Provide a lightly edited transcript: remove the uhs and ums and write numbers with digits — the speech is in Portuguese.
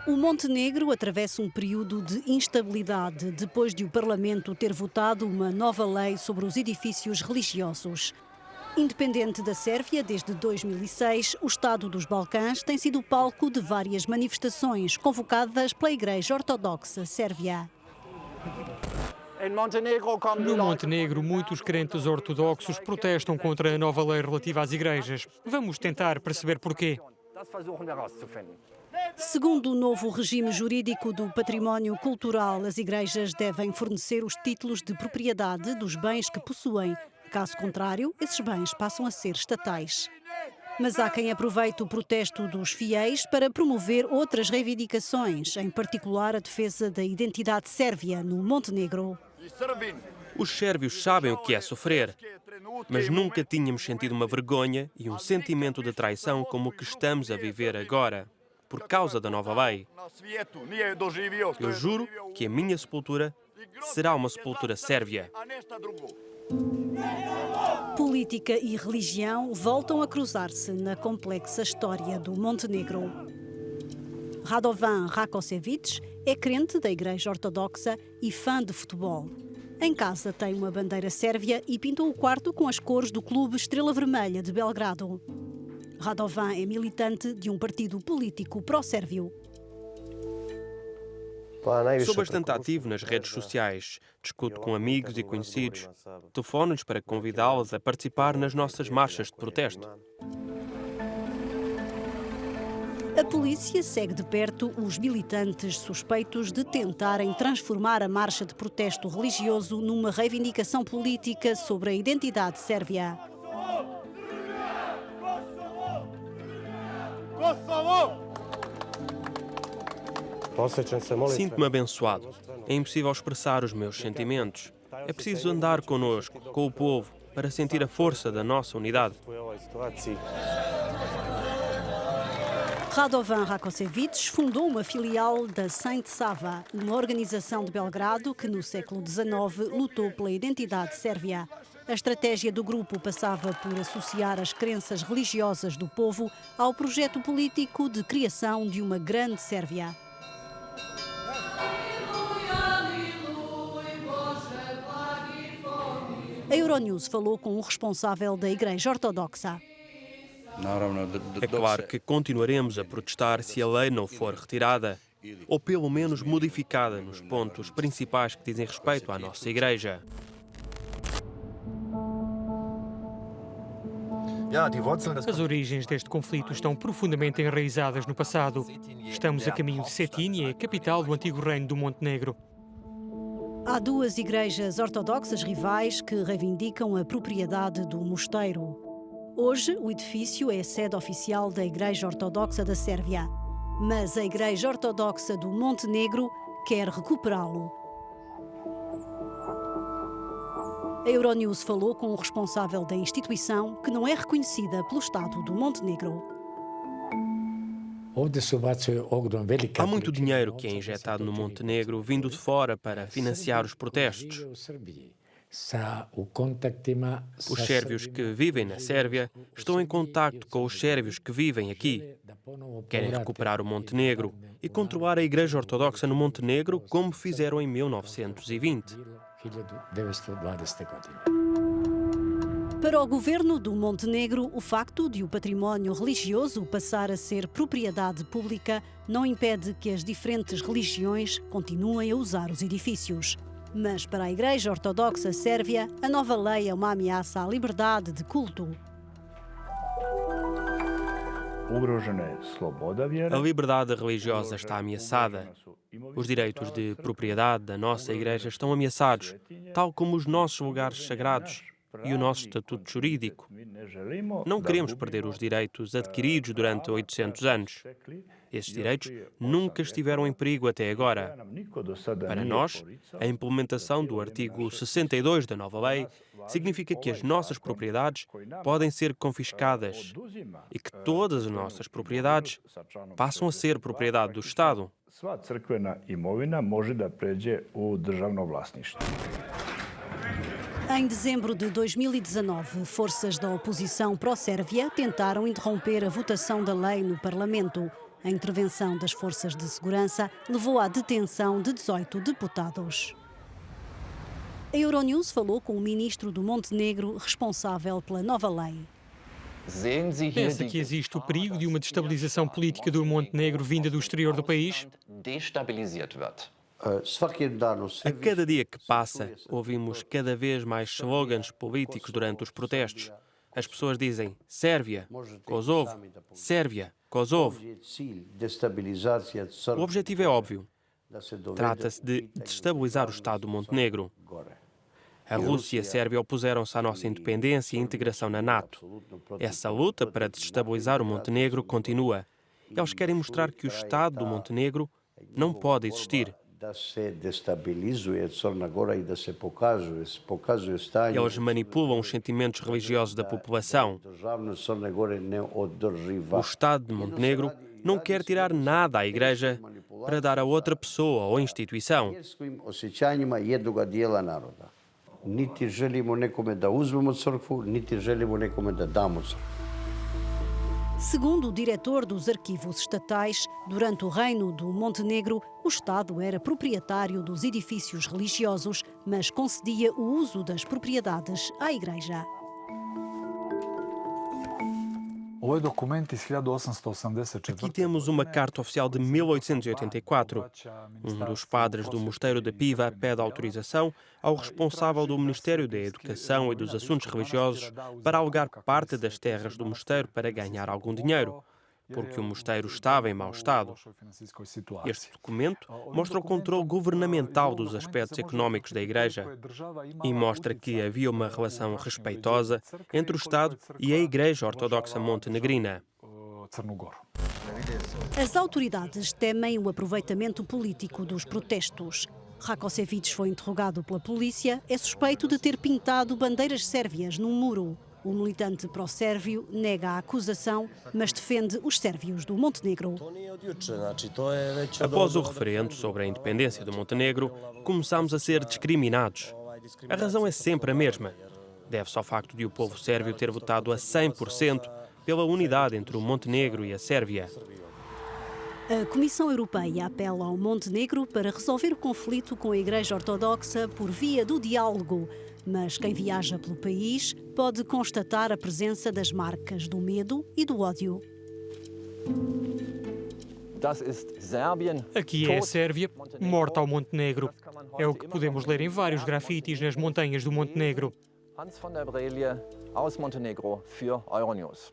O Montenegro atravessa um período de instabilidade depois de o Parlamento ter votado uma nova lei sobre os edifícios religiosos. Independente da Sérvia desde 2006, o Estado dos Balcãs tem sido palco de várias manifestações convocadas pela Igreja Ortodoxa Sérvia. No Montenegro, muitos crentes ortodoxos protestam contra a nova lei relativa às igrejas. Vamos tentar perceber porquê. Segundo o novo regime jurídico do património cultural, as igrejas devem fornecer os títulos de propriedade dos bens que possuem. Caso contrário, esses bens passam a ser estatais. Mas há quem aproveite o protesto dos fiéis para promover outras reivindicações, em particular a defesa da identidade sérvia no Montenegro. Os sérvios sabem o que é sofrer, mas nunca tínhamos sentido uma vergonha e um sentimento de traição como o que estamos a viver agora, por causa da nova lei. Eu juro que a minha sepultura será uma sepultura sérvia. Política e religião voltam a cruzar-se na complexa história do Montenegro. Radovan Rakočević é crente da Igreja Ortodoxa e fã de futebol. Em casa tem uma bandeira sérvia e pintou o quarto com as cores do clube Estrela Vermelha de Belgrado. Radovan é militante de um partido político pró-sérvio. Sou bastante ativo nas redes sociais, discuto com amigos e conhecidos, telefono-lhes para convidá-los a participar nas nossas marchas de protesto. A polícia segue de perto os militantes suspeitos de tentarem transformar a marcha de protesto religioso numa reivindicação política sobre a identidade sérvia. Sinto-me abençoado. É impossível expressar os meus sentimentos. É preciso andar connosco, com o povo, para sentir a força da nossa unidade. Radovan Rakočević fundou uma filial da Saint Sava, uma organização de Belgrado que no século XIX lutou pela identidade sérvia. A estratégia do grupo passava por associar as crenças religiosas do povo ao projeto político de criação de uma grande Sérvia. A Euronews falou com o responsável da Igreja Ortodoxa. É claro que continuaremos a protestar se a lei não for retirada, ou pelo menos modificada nos pontos principais que dizem respeito à nossa Igreja. As origens deste conflito estão profundamente enraizadas no passado. Estamos a caminho de Cetinje, capital do antigo reino do Montenegro. Há duas igrejas ortodoxas rivais que reivindicam a propriedade do mosteiro. Hoje, o edifício é a sede oficial da Igreja Ortodoxa da Sérvia, mas a Igreja Ortodoxa do Montenegro quer recuperá-lo. A Euronews falou com o responsável da instituição, que não é reconhecida pelo Estado do Montenegro. Há muito dinheiro que é injetado no Montenegro vindo de fora para financiar os protestos. Os sérvios que vivem na Sérvia estão em contacto com os sérvios que vivem aqui. Querem recuperar o Montenegro e controlar a Igreja Ortodoxa no Montenegro como fizeram em 1920. Para o governo do Montenegro, o facto de o património religioso passar a ser propriedade pública não impede que as diferentes religiões continuem a usar os edifícios. Mas para a Igreja Ortodoxa Sérvia, a nova lei é uma ameaça à liberdade de culto. A liberdade religiosa está ameaçada. Os direitos de propriedade da nossa Igreja estão ameaçados, tal como os nossos lugares sagrados e o nosso estatuto jurídico. Não queremos perder os direitos adquiridos durante 800 anos. Esses direitos nunca estiveram em perigo até agora. Para nós, a implementação do artigo 62 da nova lei significa que as nossas propriedades podem ser confiscadas e que todas as nossas propriedades passam a ser propriedade do Estado. Em dezembro de 2019, forças da oposição pró-sérvia tentaram interromper a votação da lei no Parlamento. A intervenção das forças de segurança levou à detenção de 18 deputados. A Euronews falou com o ministro do Montenegro responsável pela nova lei. Pensa que existe o perigo de uma destabilização política do Montenegro vinda do exterior do país? A cada dia que passa, ouvimos cada vez mais slogans políticos durante os protestos. As pessoas dizem Sérvia, Kosovo, Sérvia, Kosovo. O objetivo é óbvio. Trata-se de destabilizar o Estado do Montenegro. A Rússia e a Sérvia opuseram-se à nossa independência e integração na NATO. Essa luta para desestabilizar o Montenegro continua. Eles querem mostrar que o Estado do Montenegro não pode existir. Eles manipulam os sentimentos religiosos da população. O Estado de Montenegro não quer tirar nada à Igreja para dar a outra pessoa ou instituição. Niti želimo nekome da uzmemo crkvu, niti želimo nekome da damo crkvu. Segundo o diretor dos arquivos estatais, durante o reino do Montenegro, o Estado era proprietário dos edifícios religiosos, mas concedia o uso das propriedades à Igreja. Aqui temos uma carta oficial de 1884. Um dos padres do mosteiro de Piva pede autorização ao responsável do Ministério da Educação e dos Assuntos Religiosos para alugar parte das terras do mosteiro para ganhar algum dinheiro, porque o mosteiro estava em mau estado. Este documento mostra o controle governamental dos aspectos económicos da Igreja e mostra que havia uma relação respeitosa entre o Estado e a Igreja Ortodoxa Montenegrina. As autoridades temem o aproveitamento político dos protestos. Rakočević foi interrogado pela polícia, é suspeito de ter pintado bandeiras sérvias num muro. O militante pró-sérvio nega a acusação, mas defende os sérvios do Montenegro. Após o referendo sobre a independência do Montenegro, começámos a ser discriminados. A razão é sempre a mesma. Deve-se ao facto de o povo sérvio ter votado a 100% pela unidade entre o Montenegro e a Sérvia. A Comissão Europeia apela ao Montenegro para resolver o conflito com a Igreja Ortodoxa por via do diálogo. Mas quem viaja pelo país pode constatar a presença das marcas do medo e do ódio. Aqui é a Sérvia, morta ao Montenegro. É o que podemos ler em vários grafites nas montanhas do Montenegro. Hans von der Brelie aus Montenegro für Euronews.